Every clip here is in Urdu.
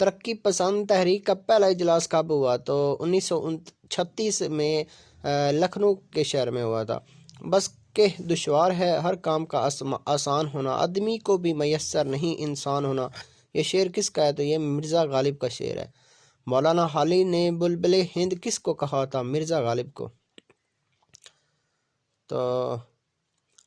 ترقی پسند تحریک کا پہلا اجلاس کب ہوا؟ تو 1936 میں لکھنؤ کے شہر میں ہوا تھا۔ بس کہ دشوار ہے ہر کام کا آسان ہونا، آدمی کو بھی میسر نہیں انسان ہونا۔ یہ شعر کس کا ہے؟ تو یہ مرزا غالب کا شعر ہے۔ مولانا حالی نے بلبل ہند کس کو کہا تھا؟ مرزا غالب کو۔ تو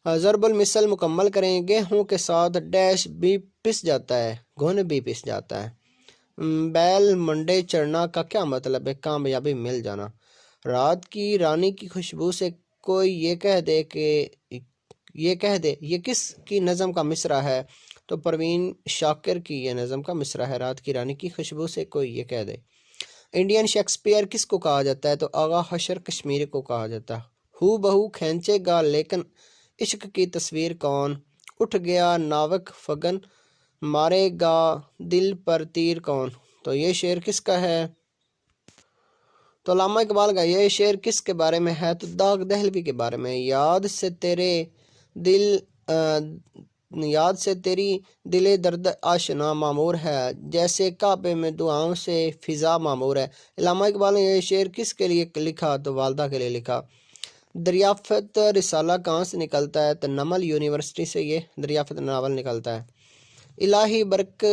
ضرب المثل مکمل کریں۔ گیہوں کے ساتھ ڈیش بھی پس جاتا ہے، گھن بھی پس جاتا ہے۔ بیل منڈے چڑھنا کا کیا مطلب ہے؟ کامیابی مل جانا۔ رات کی رانی کی خوشبو سے کوئی یہ کہہ دے یہ کس کی نظم کا مصرع ہے؟ تو پروین شاکر کی یہ نظم کا مصرع ہے، رات کی رانی کی خوشبو سے کوئی یہ کہہ دے۔ انڈین شیکسپیئر کس کو کہا جاتا ہے؟ تو آغا حشر کشمیری کو کہا جاتا ہے۔ ہو بہو کھینچے گا لیکن عشق کی تصویر کون؟ اٹھ گیا ناوک فگن مارے گا دل پر تیر کون؟ تو یہ شعر کس کا ہے؟ تو علامہ اقبال کا۔ یہ شعر کس کے بارے میں ہے؟ تو داغ دہلوی کے بارے میں۔ یاد سے تیری دل درد آشنا معمور ہے، جیسے کعبے میں دعاؤں سے فضا معمور ہے۔ علامہ اقبال نے یہ شعر کس کے لیے لکھا؟ تو والدہ کے لیے لکھا۔ دریافت رسالہ کہاں سے نکلتا ہے؟ تو نمل یونیورسٹی سے یہ دریافت ناول نکلتا ہے۔ الہی برق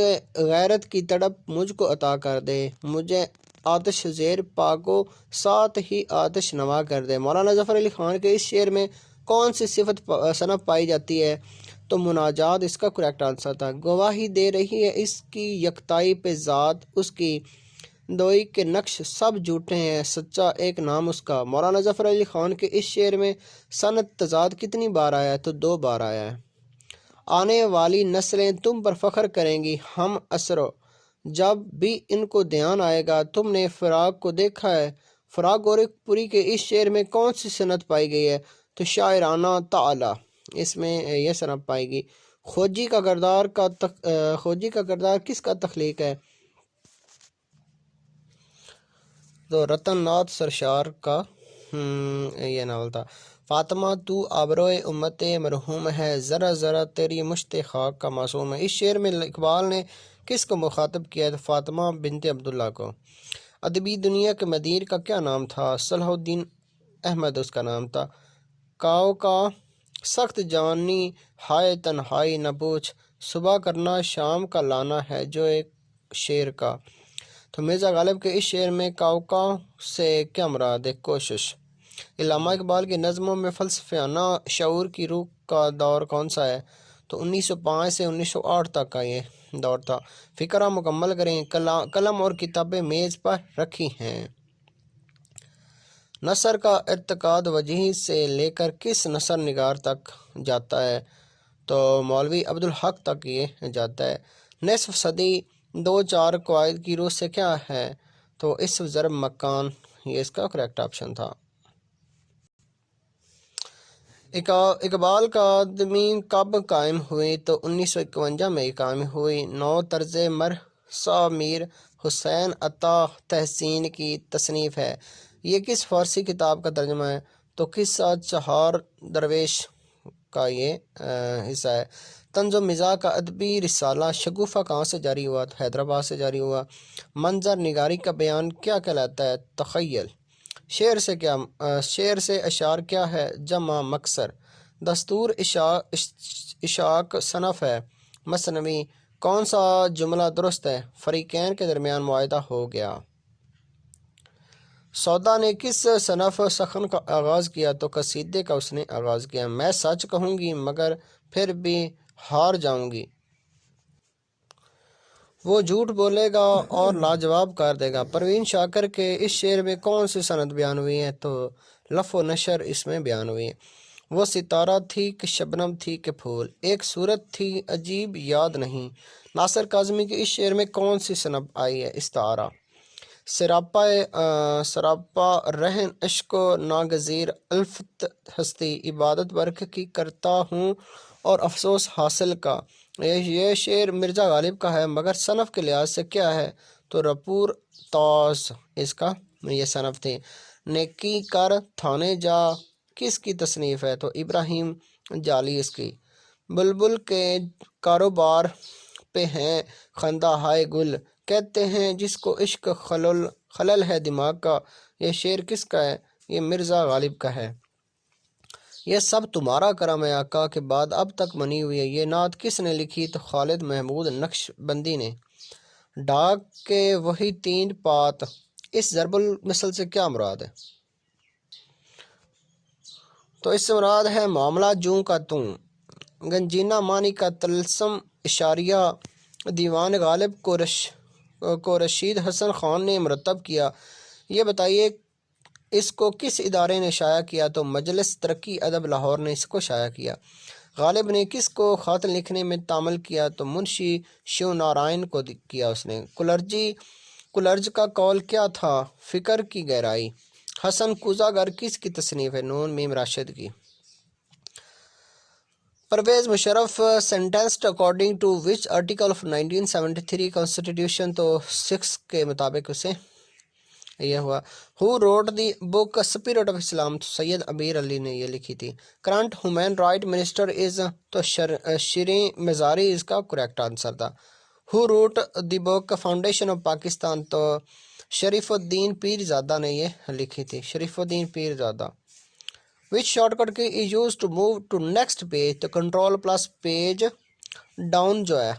غیرت کی تڑپ مجھ کو عطا کر دے، مجھے آتش زیر پاکو ساتھ ہی آتش نوا کر دے۔ مولانا ظفر علی خان کے اس شعر میں کون سی صنف پائی جاتی ہے؟ تو مناجات اس کا کریکٹ آنسر تھا۔ گواہی دے رہی ہے اس کی یکتائی پہ ذات اس کی، دوئی کے نقش سب جھوٹے ہیں سچا ایک نام اس کا۔ مولانا ظفر علی خان کے اس شعر میں صنعت تضاد کتنی بار آیا ہے؟ تو 2 بار آیا ہے۔ آنے والی نسلیں تم پر فخر کریں گی، ہم اسرو جب بھی ان کو دھیان آئے گا۔ تم نے فراق کو دیکھا ہے۔ فراق گورکھ پوری کے اس شعر میں کون سی صنعت پائی گئی ہے؟ تو شاعرانہ تعالی، اس میں یہ صنعت پائی گئی۔ خوجی کا کردار کس کا تخلیق ہے؟ تو رتن ناتھ سرشار کا یہ ناول تھا۔ فاطمہ تو آبروئے امت مرحوم ہے، ذرا ذرا تیری مشت خاک کا معصوم ہے۔ اس شعر میں اقبال نے کس کو مخاطب کیا ہے؟ تو فاطمہ بنت عبداللہ کو۔ ادبی دنیا کے مدیر کا کیا نام تھا؟ صلاح الدین احمد اس کا نام تھا۔ کاؤ کا سخت جانی ہائے تنہائی نہ پوچھ، صبح کرنا شام کا لانا ہے جو ایک شیر کا۔ تو مرزا غالب کے اس شعر میں کاؤ سے کیا مراد ہے؟ کوشش۔ علامہ اقبال کی نظموں میں فلسفیانہ شعور کی روح کا دور کون سا ہے؟ تو 1905 سے 1908 تک کا یہ دور تھا۔ فقرہ مکمل کریں۔ قلم اور کتابیں میز پر رکھی ہیں۔ نثر کا ارتقاد وجیہی سے لے کر کس نثر نگار تک جاتا ہے؟ تو مولوی عبدالحق تک یہ جاتا ہے۔ نصف صدی 2-4 قواعد کی روح سے کیا ہے؟ تو اسم ضرب مکان، یہ اس کا کریکٹ آپشن تھا۔ اقبال اکادمی کب قائم ہوئی؟ تو 1951 میں قائم ہوئی۔ 9 طرز مرثا میر حسین عطا تحسین کی تصنیف ہے۔ یہ کس فارسی کتاب کا ترجمہ ہے؟ تو قصہ چہار درویش کا یہ حصہ ہے۔ طنز و مزاح کا ادبی رسالہ شگوفہ کہاں سے جاری ہوا؟ تو حیدرآباد سے جاری ہوا۔ منظر نگاری کا بیان کیا کہلاتا ہے؟ تخیل۔ شعر سے اشعار کیا ہے؟ جمع مکسر۔ دستور اشاق صنف ہے۔ مثنوی۔ کون سا جملہ درست ہے؟ فریقین کے درمیان معاہدہ ہو گیا۔ سودا نے کس صنف سخن کا آغاز کیا؟ تو قصیدے کا اس نے آغاز کیا۔ میں سچ کہوں گی مگر پھر بھی ہار جاؤں گی، وہ جھوٹ بولے گا اور لاجواب کر دے گا۔ پروین شاکر کے اس شعر میں کون سی صنعت بیان ہوئی ہے؟ تو لف و نشر اس میں بیان ہوئی ہے۔ وہ ستارہ تھی کہ شبنم تھی کہ پھول، ایک صورت تھی عجیب یاد نہیں۔ ناصر کاظمی کے اس شعر میں کون سی صنعت آئی ہے؟ استعارہ۔ سراپا رہن عشق و ناگزیر الفت ہستی، عبادت برق کی کرتا ہوں اور افسوس حاصل کا۔ یہ شعر مرزا غالب کا ہے مگر صنف کے لحاظ سے کیا ہے؟ تو رپور تاز اس کا یہ صنف تھی۔ نیکی کر تھانے جا کس کی تصنیف ہے؟ تو ابراہیم جالی اس کی۔ بلبل کے کاروبار پہ ہیں خندہ ہائے گل، کہتے ہیں جس کو عشق خلل ہے دماغ کا، یہ شعر کس کا ہے؟ یہ مرزا غالب کا ہے۔ یہ سب تمہارا کرم ہے آقا کے بعد اب تک بنی ہوئی ہے، یہ نعت کس نے لکھی؟ تو خالد محمود نقش بندی نے۔ ڈاک کے وہی تین پات، اس ضرب المثل سے کیا مراد ہے؟ تو اس سے مراد ہے معاملہ جوں کا توں۔ گنجینہ مانی کا طلسم اشاریہ دیوان غالب کو رشید حسن خان نے مرتب کیا، یہ بتائیے اس کو کس ادارے نے شائع کیا؟ تو مجلس ترقی ادب لاہور نے اس کو شائع کیا۔ غالب نے کس کو خط لکھنے میں تعمل کیا؟ تو منشی شیو نارائن کو کیا اس نے۔ کلرج کا قول کیا تھا؟ فکر کی گہرائی۔ حسن کوزہ گر کس کی تصنیف ہے؟ نون میم راشد کی۔ Pervez Musharraf sentenced according to which article of 1973 constitution؟ تو 6 کے مطابق اسے یہ ہوا۔ Who wrote the book Spirit of Islam؟ تو سید امیر علی نے یہ لکھی تھی۔ Current Human Rights Minister is؟ تو شیریں مزاری اس کا کریکٹ آنسر تھا۔ Who wrote the book Foundation of Pakistan؟ تو شریف الدین پیرزادہ نے یہ لکھی تھی، شریف الدین Pirzada. Which shortcut key is used to move to next page؟ تو کنٹرول پلس پیج ڈاؤن جو ہے،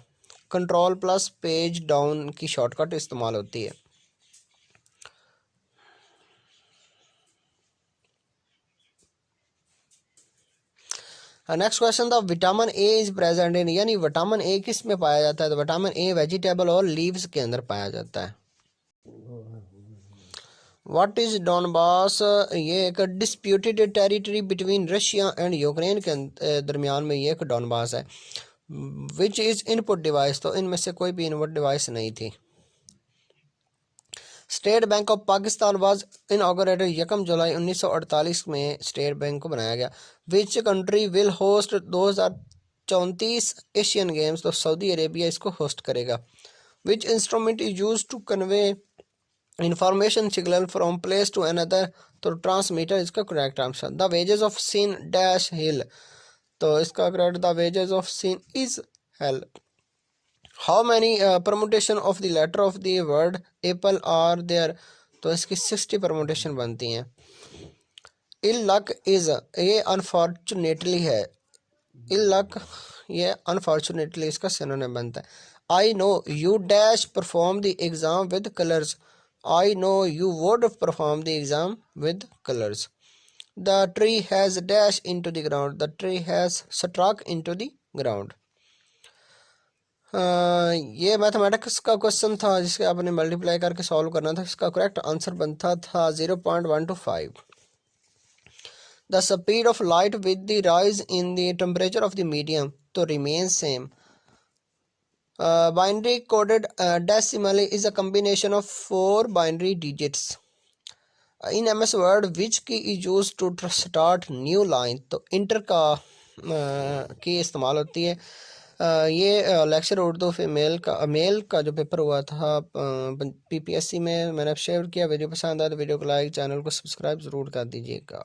کنٹرول پلس پیج ڈاؤن کی شارٹ کٹ استعمال ہوتی ہے۔ نیکسٹ کوشچن تھا vitamin A is present in, یعنی وٹامن اے کس میں پایا جاتا ہے؟ تو وٹامن اے ویجیٹیبل اور لیوز کے اندر پایا جاتا ہے۔ What is Donbas? یہ ایک disputed territory between Russia and Ukraine کے درمیان میں یہ ایک ڈونباس ہے۔ Which is input device? تو ان میں سے کوئی بھی ان پٹ ڈیوائس نہیں تھی۔ State bank of Pakistan was inaugurated 1 July 1948 میں اسٹیٹ بینک کو بنایا گیا۔ Which country will host 2034 Asian games? تو سعودی عربیہ اس کو ہوسٹ کرے گا۔ Which instrument is use to convey information signal from place to another? تو ٹرانسمیٹر اس کا correct answer. The wages of sin dash hell? تو اس کا correct the wages of sin is hell. How many permutation of the letter of the word apple are there? تو اس کی 60 پرموٹیشن بنتی ہیں۔ ال لک از یہ انفارچونیٹلی ہے، ال لک یہ انفارچونیٹلی اس کا سینونیم بنتا ہے۔ I know you dash perform the exam with colours? I know you would perform the exam with colors. The tree has dashed into the ground. The tree has struck into the ground. یہ میتھمیٹکس کا کوشچن تھا جس کے آپ نے ملٹیپلائی کر کے سالو کرنا تھا، اس کا کریکٹ آنسر بنتا تھا 0.125۔ The speed of light with the rise in the temperature of the medium to remain same. Binary coded decimal is a combination of 4 binary digits. In MS Word, which key is used to start new line؟ تو انٹر کا کی استعمال ہوتی ہے۔ یہ لیکچر اردو میل کا جو پیپر ہوا تھا PPSC میں نے شیئر کیا۔ ویڈیو پسند آیا تو ویڈیو کو لائک، چینل کو سبسکرائب ضرور کر دیجیے گا۔